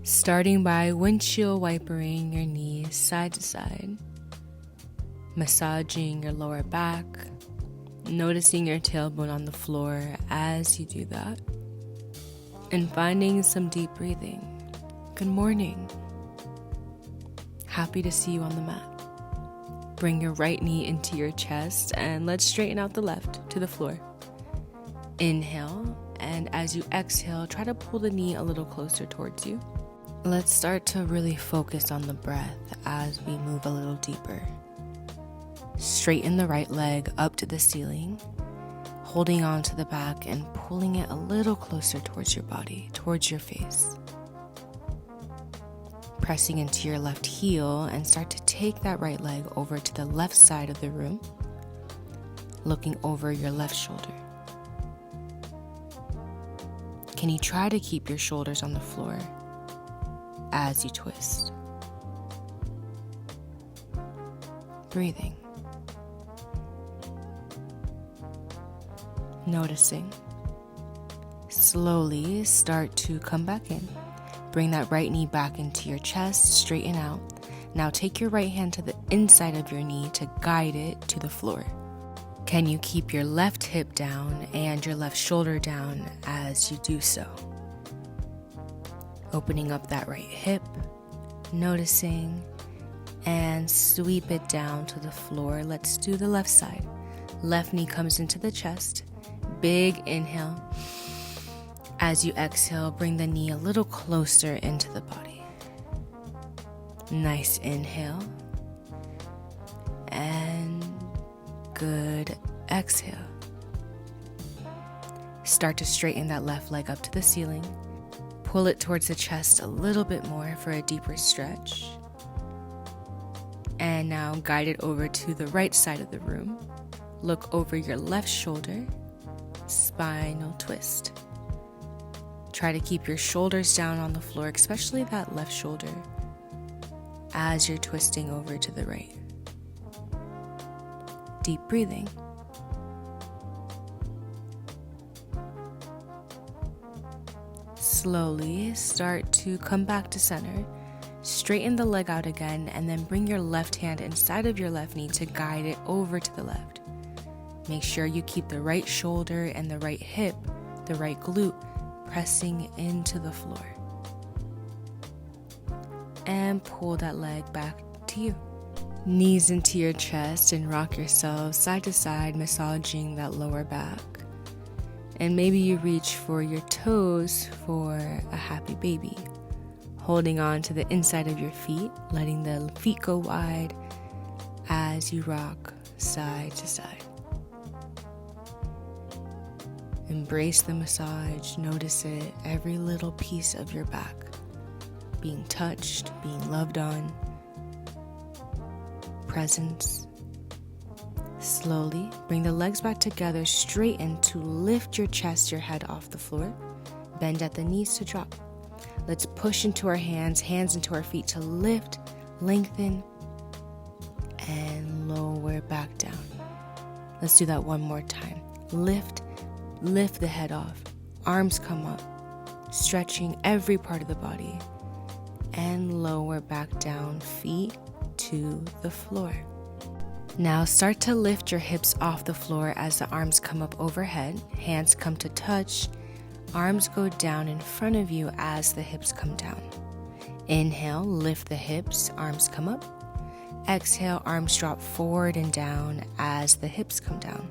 Starting by windshield wipering your knees side to side, massaging your lower back, noticing your tailbone on the floor as you do that, and finding some deep breathing. Good morning. Happy to see you on the mat. Bring your right knee into your chest and let's straighten out the left to the floor. Inhale, and as you exhale, try to pull the knee a little closer towards you. Let's start to really focus on the breath as we move a little deeper. Straighten the right leg up to the ceiling, holding on to the back and pulling it a little closer towards your body, towards your face. Pressing into your left heel and start to take that right leg over to the left side of the room, looking over your left shoulder. Can you try to keep your shoulders on the floor as you twist? Breathing. Noticing. Slowly start to come back in. Bring that right knee back into your chest, straighten out. Now take your right hand to the inside of your knee to guide it to the floor. Can you keep your left hip down and your left shoulder down as you do so? Opening up that right hip, noticing, and sweep it down to the floor. Let's do the left side. Left knee comes into the chest. Big inhale. As you exhale, bring the knee a little closer into the body. Nice inhale. And good exhale. Start to straighten that left leg up to the ceiling. Pull it towards the chest a little bit more for a deeper stretch. And now guide it over to the right side of the room. Look over your left shoulder. Spinal twist. Try to keep your shoulders down on the floor, especially that left shoulder, as you're twisting over to the right. Deep breathing. Slowly start to come back to center. Straighten the leg out again, and then bring your left hand inside of your left knee to guide it over to the left. Make sure you keep the right shoulder and the right hip, the right glute, pressing into the floor. And pull that leg back to you. Knees into your chest and rock yourself side to side, massaging that lower back. And maybe you reach for your toes for a happy baby. Holding on to the inside of your feet, letting the feet go wide as you rock side to side. Embrace the massage, notice it, every little piece of your back, being touched, being loved on, presence. Slowly bring the legs back together, straighten to lift your chest, your head off the floor, bend at the knees to drop. Let's push into our hands into our feet to lift, lengthen, and lower back down. Let's do that one more time. Lift the head off, arms come up, stretching every part of the body, and lower back down, feet to the floor. Now start to lift your hips off the floor as the arms come up overhead, hands come to touch, arms go down in front of you as the hips come down. Inhale, lift the hips, arms come up. Exhale, arms drop forward and down as the hips come down.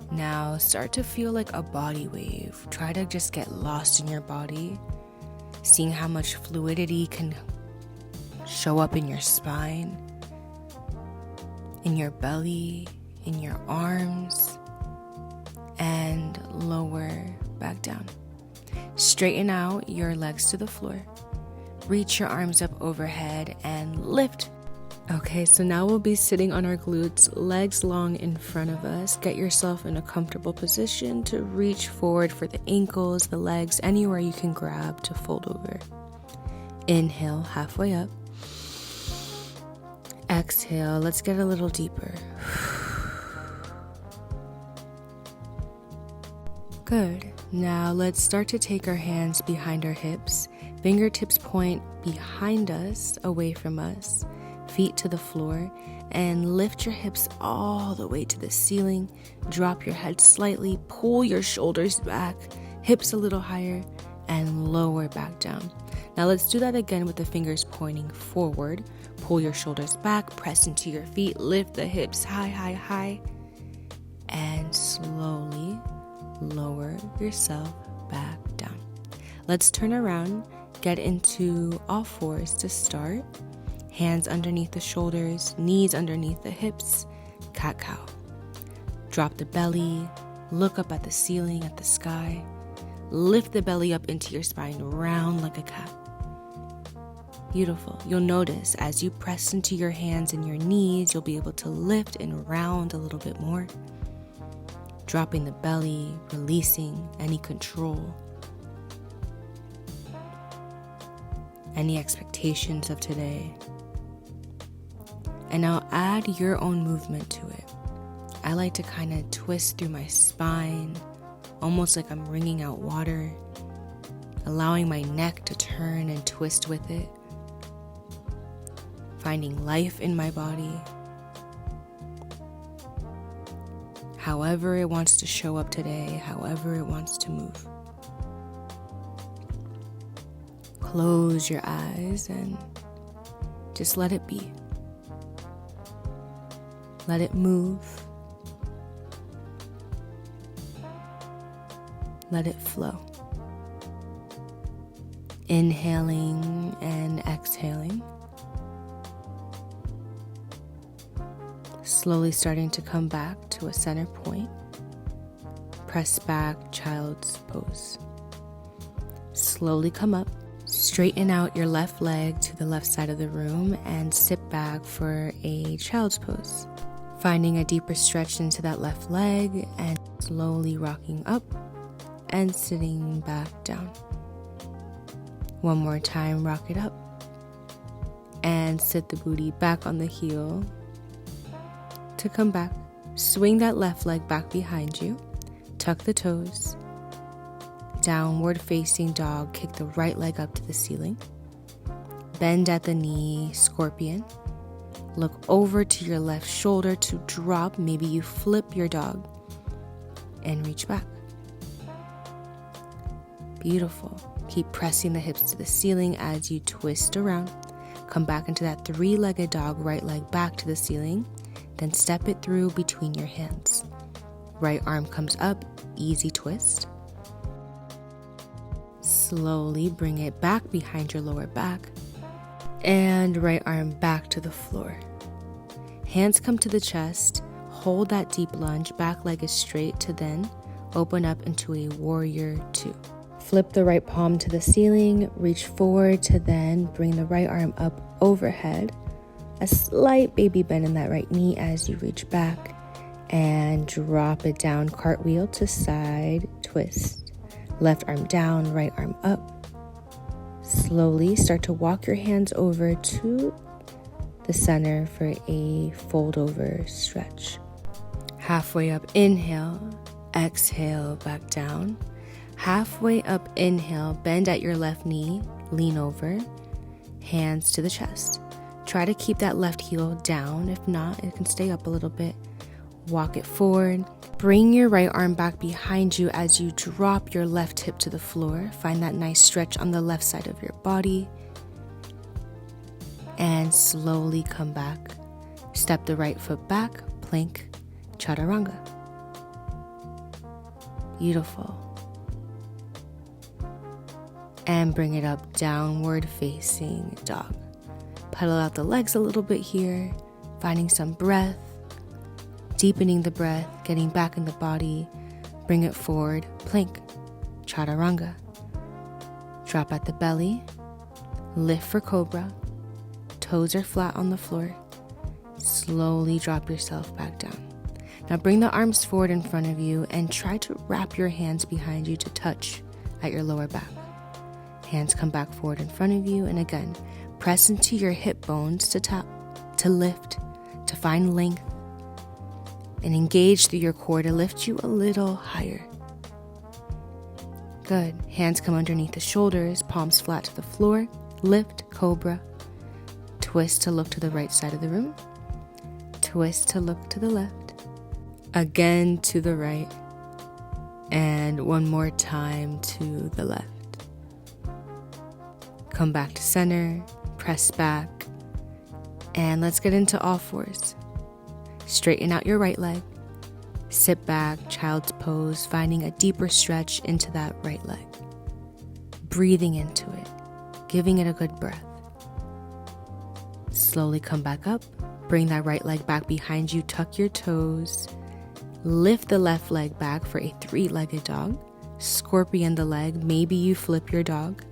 Now start to feel like a body wave. Try to just get lost in your body, seeing how much fluidity can show up in your spine, in your belly, in your arms, and lower back down. Straighten out your legs to the floor. Reach your arms up overhead and lift. Okay, so now we'll be sitting on our glutes, legs long in front of us. Get yourself in a comfortable position to reach forward for the ankles, the legs, anywhere you can grab to fold over. Inhale, halfway up. Exhale, let's get a little deeper. Good. Now let's start to take our hands behind our hips, Fingertips point behind us, away from us, feet to the floor, and lift your hips all the way to the ceiling. Drop your head slightly, pull your shoulders back, hips a little higher, and lower back down. Now let's do that again with the fingers pointing forward. Pull your shoulders back, press into your feet, lift the hips high, high, high, and slowly lower yourself back down. Let's turn around, get into all fours to start. Hands underneath the shoulders, knees underneath the hips, cat-cow. Drop the belly, look up at the ceiling, at the sky. Lift the belly up into your spine, round like a cat. Beautiful. You'll notice as you press into your hands and your knees, you'll be able to lift and round a little bit more. Dropping the belly, releasing any control, any expectations of today. And now add your own movement to it. I like to kind of twist through my spine, almost like I'm wringing out water, allowing my neck to turn and twist with it, finding life in my body. However it wants to show up today, however it wants to move. Close your eyes and just let it be. Let it move. Let it flow. Inhaling and exhaling. Slowly starting to come back to a center point. Press back, child's pose. Slowly come up. Straighten out your left leg to the left side of the room and sit back for a child's pose. Finding a deeper stretch into that left leg and slowly rocking up and sitting back down. One more time, rock it up and sit the booty back on the heel to come back. Swing that left leg back behind you, tuck the toes, downward facing dog, kick the right leg up to the ceiling, bend at the knee, scorpion. Look over to your left shoulder to drop. Maybe you flip your dog and reach back. Beautiful. Keep pressing the hips to the ceiling as you twist around. Come back into that three-legged dog, right leg back to the ceiling. Then step it through between your hands. Right arm comes up, easy twist. Slowly bring it back behind your lower back. And right arm back to the floor. Hands come to the chest. Hold that deep lunge. Back leg is straight to then open up into a warrior 2. Flip the right palm to the ceiling. Reach forward to then bring the right arm up overhead. A slight baby bend in that right knee as you reach back. And drop it down. Cartwheel to side twist. Left arm down, right arm up. Slowly start to walk your hands over to the center for a fold over stretch. Halfway up, inhale, exhale, back down. Halfway up, inhale, bend at your left knee, lean over, hands to the chest. Try to keep that left heel down. If not, it can stay up a little bit. Walk it forward. Bring your right arm back behind you as you drop your left hip to the floor. Find that nice stretch on the left side of your body. And slowly come back. Step the right foot back, plank, chaturanga. Beautiful. And bring it up, downward facing dog. Pedal out the legs a little bit here, finding some breath. Deepening the breath, getting back in the body. Bring it forward, plank, chaturanga. Drop at the belly, lift for cobra. Toes are flat on the floor. Slowly drop yourself back down. Now bring the arms forward in front of you and try to wrap your hands behind you to touch at your lower back. Hands come back forward in front of you, and again, press into your hip bones to tap, to lift, to find length. And engage through your core to lift you a little higher. Good. Hands come underneath the shoulders, palms flat to the floor. Lift, cobra. Twist to look to the right side of the room. Twist to look to the left. Again to the right. And one more time to the left. Come back to center, press back, and let's get into all fours. Straighten out your right leg. Sit back, child's pose, finding a deeper stretch into that right leg. Breathing into it, giving it a good breath. Slowly come back up, bring that right leg back behind you, tuck your toes. Lift the left leg back for a 3-legged dog. Scorpion the leg, maybe you flip your dog.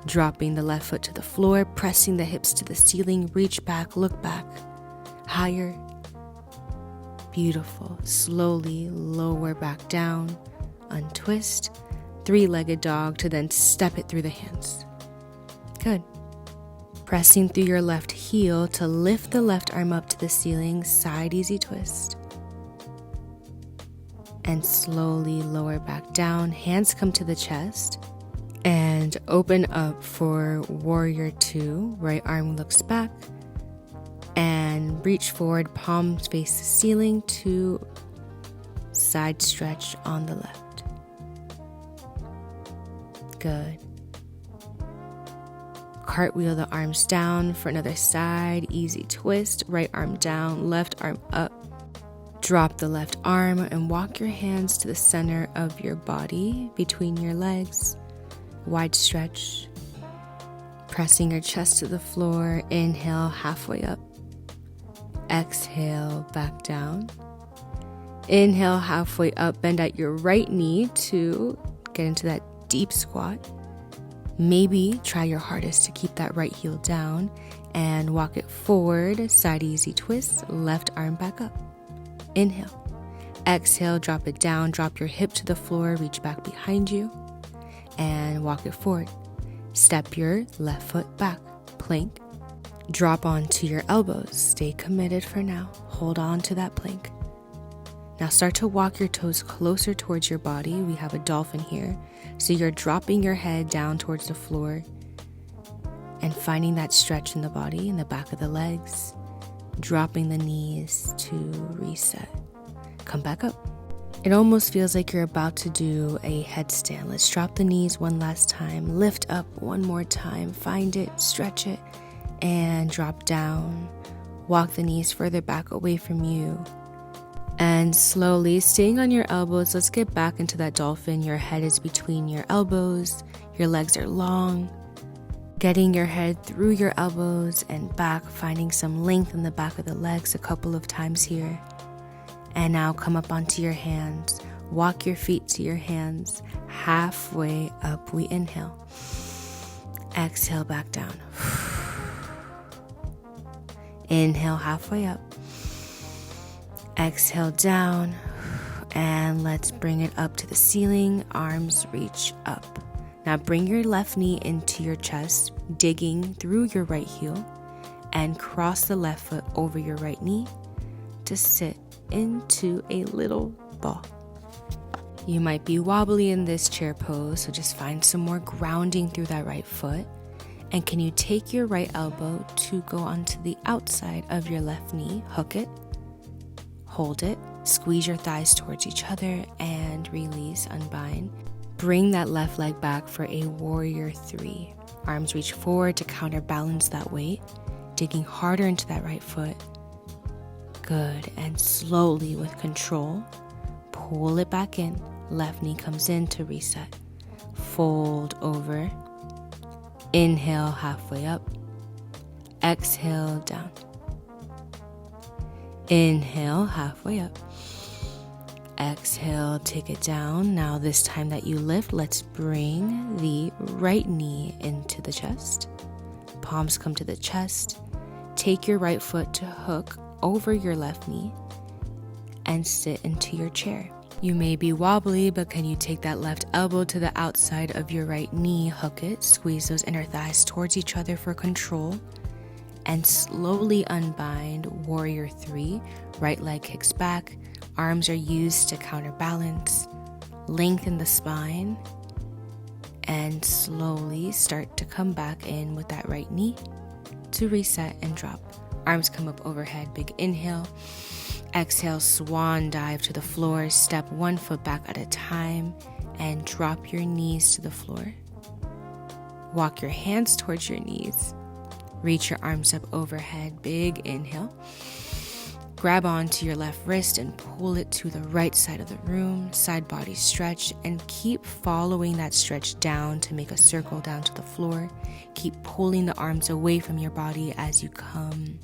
Dropping the left foot to the floor, pressing the hips to the ceiling, reach back, look back, higher. Beautiful. Slowly lower back down, untwist, 3-legged dog to then step it through the hands. Good. Pressing through your left heel to lift the left arm up to the ceiling, side easy twist. And slowly lower back down, hands come to the chest. And open up for warrior 2. Right arm looks back. And reach forward, palms face the ceiling to side stretch on the left. Good. Cartwheel the arms down for another side, easy twist. Right arm down, left arm up. Drop the left arm and walk your hands to the center of your body between your legs. Wide stretch, pressing your chest to the floor. Inhale, halfway up. Exhale, back down. Inhale, halfway up. Bend at your right knee to get into that deep squat. Maybe try your hardest to keep that right heel down and walk it forward. Side easy twist, left arm back up. Inhale. Exhale, drop it down. Drop your hip to the floor. Reach back behind you. And walk it forward. Step your left foot back, plank. Drop onto your elbows. Stay committed for now. Hold on to that plank. Now start to walk your toes closer towards your body. We have a dolphin here. So you're dropping your head down towards the floor and finding that stretch in the body, in the back of the legs. Dropping the knees to reset. Come back up. It almost feels like you're about to do a headstand. Let's drop the knees one last time. Lift up one more time. Find it, stretch it, and drop down. Walk the knees further back away from you. And slowly, staying on your elbows, let's get back into that dolphin. Your head is between your elbows. Your legs are long. Getting your head through your elbows and back, finding some length in the back of the legs a couple of times here. And now come up onto your hands. Walk your feet to your hands. Halfway up, we inhale. Exhale, back down. Inhale, halfway up. Exhale, down. And let's bring it up to the ceiling. Arms reach up. Now bring your left knee into your chest, digging through your right heel. And cross the left foot over your right knee to sit into a little ball. You might be wobbly in this chair pose, so just find some more grounding through that right foot. And can you take your right elbow to go onto the outside of your left knee? Hook it, hold it, squeeze your thighs towards each other, and release, unbind. Bring that left leg back for a warrior 3. Arms reach forward to counterbalance that weight, digging harder into that right foot. Good. And slowly, with control, pull it back in. Left knee comes in to reset. Fold over. Inhale, halfway up. Exhale, down. Inhale, halfway up. Exhale, take it down. Now this time that you lift, let's bring the right knee into the chest. Palms come to the chest. Take your right foot to hook over your left knee and sit into your chair. You may be wobbly, but can you take that left elbow to the outside of your right knee, hook it, squeeze those inner thighs towards each other for control, and slowly unbind warrior 3. Right leg kicks back, arms are used to counterbalance. Lengthen the spine and slowly start to come back in with that right knee to reset and drop. Arms come up overhead, big inhale. Exhale, swan dive to the floor. Step 1 foot back at a time and drop your knees to the floor. Walk your hands towards your knees. Reach your arms up overhead, big inhale. Grab onto your left wrist and pull it to the right side of the room. Side body stretch, and keep following that stretch down to make a circle down to the floor. Keep pulling the arms away from your body as you come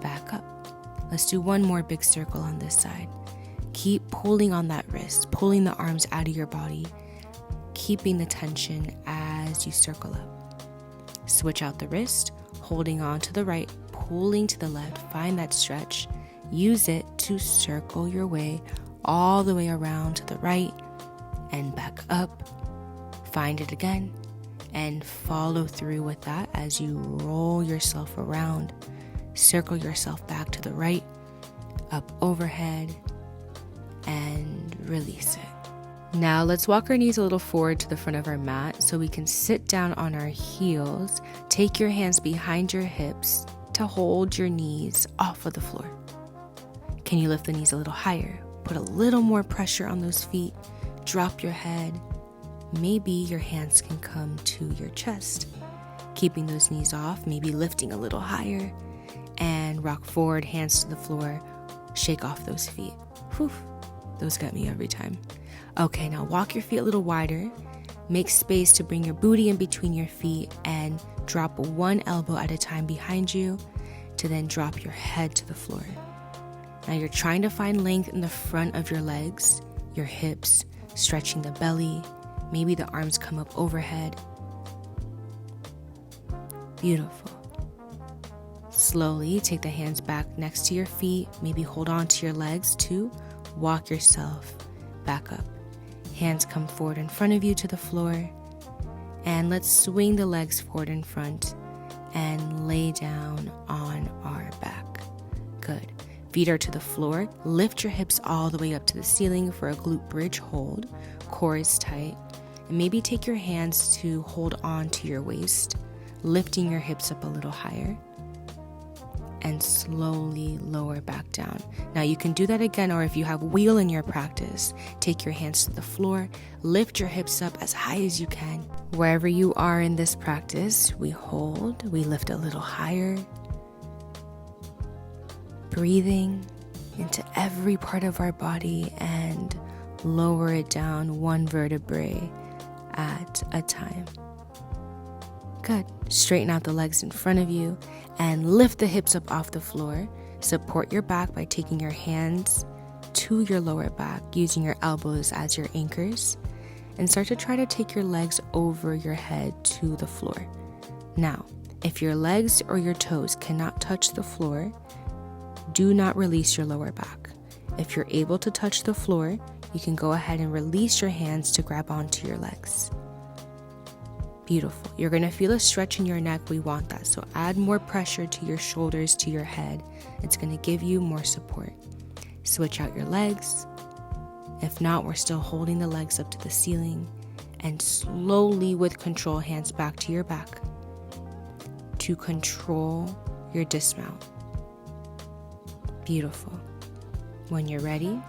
back up. Let's do one more big circle on this side. Keep pulling on that wrist, pulling the arms out of your body, keeping the tension as you circle up. Switch out the wrist, holding on to the right, pulling to the left. Find that stretch. Use it to circle your way all the way around to the right and back up. Find it again and follow through with that as you roll yourself around. Circle yourself back to the right, up overhead, and release it. Now let's walk our knees a little forward to the front of our mat so we can sit down on our heels. Take your hands behind your hips to hold your knees off of the floor. Can you lift the knees a little higher? Put a little more pressure on those feet. Drop your head. Maybe your hands can come to your chest. Keeping those knees off, maybe lifting a little higher. And rock forward, hands to the floor. Shake off those feet. Whew, those got me every time. Okay, now walk your feet a little wider. Make space to bring your booty in between your feet and drop one elbow at a time behind you to then drop your head to the floor. Now you're trying to find length in the front of your legs, your hips, stretching the belly. Maybe the arms come up overhead. Beautiful. Slowly take the hands back next to your feet. Maybe hold on to your legs to walk yourself back up. Hands come forward in front of you to the floor. And let's swing the legs forward in front and lay down on our back. Good. Feet are to the floor. Lift your hips all the way up to the ceiling for a glute bridge hold. Core is tight. And maybe take your hands to hold on to your waist, lifting your hips up a little higher. And slowly lower back down. Now you can do that again, or if you have wheel in your practice, take your hands to the floor, lift your hips up as high as you can. Wherever you are in this practice, we hold, we lift a little higher. Breathing into every part of our body and lower it down one vertebrae at a time. Good. Straighten out the legs in front of you and lift the hips up off the floor. Support your back by taking your hands to your lower back, using your elbows as your anchors, and start to try to take your legs over your head to the floor. Now, if your legs or your toes cannot touch the floor, do not release your lower back. If you're able to touch the floor, you can go ahead and release your hands to grab onto your legs. Beautiful. You're going to feel a stretch in your neck. We want that. So add more pressure to your shoulders, to your head. It's going to give you more support. Switch out your legs. If not, we're still holding the legs up to the ceiling. And slowly, with control, hands back to your back to control your dismount. Beautiful. When you're ready,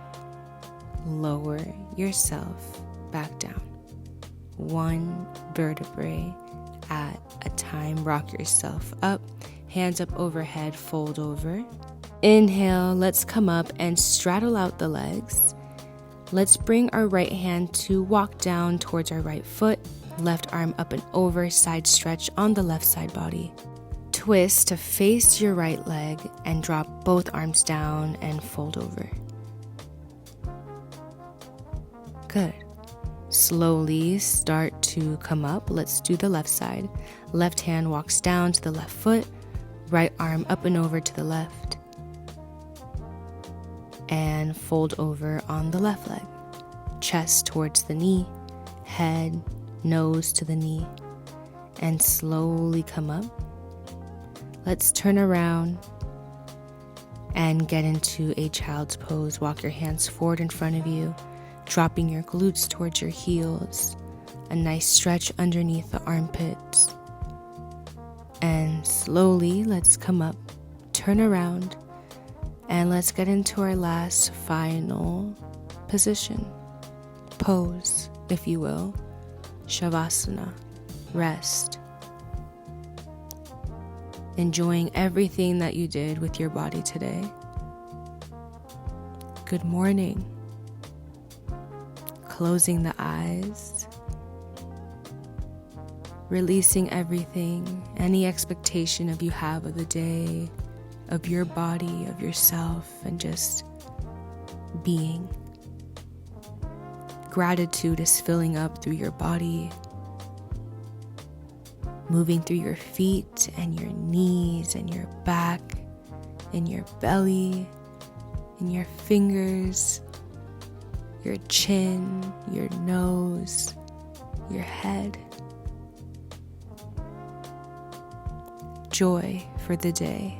lower yourself back down. One vertebrae at a time. Rock yourself up. Hands up overhead, fold over. Inhale, let's come up and straddle out the legs. Let's bring our right hand to walk down towards our right foot. Left arm up and over, side stretch on the left side body. Twist to face your right leg and drop both arms down and fold over. Good. Slowly start to come up. Let's do the left side. Left hand walks down to the left foot. Right arm up and over to the left. And fold over on the left leg. Chest towards the knee. Head, nose to the knee. And slowly come up. Let's turn around and get into a child's pose. Walk your hands forward in front of you. dropping your glutes towards your heels, a nice stretch underneath the armpits. And slowly, let's come up, turn around, and let's get into our last final position, pose, if you will, Shavasana, rest. Enjoying everything that you did with your body today. Good morning. Closing the eyes. Releasing everything, any expectation of you have of the day, of your body, of yourself, and just being. Gratitude is filling up through your body, moving through your feet and your knees and your back and your belly and your fingers, your chin, your nose, your head. Joy for the day,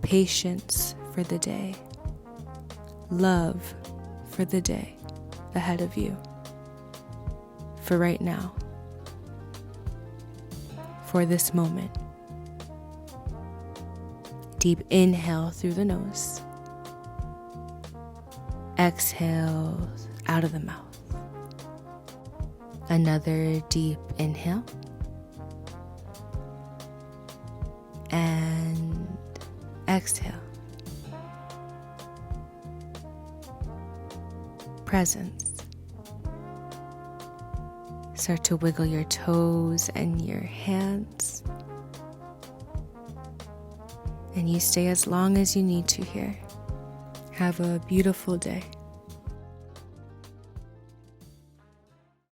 patience for the day, love for the day ahead of you, for right now, for this moment. Deep inhale through the nose, exhale out of the mouth. Another deep inhale. And exhale. Presence. Start to wiggle your toes and your hands. And you stay as long as you need to here. Have a beautiful day.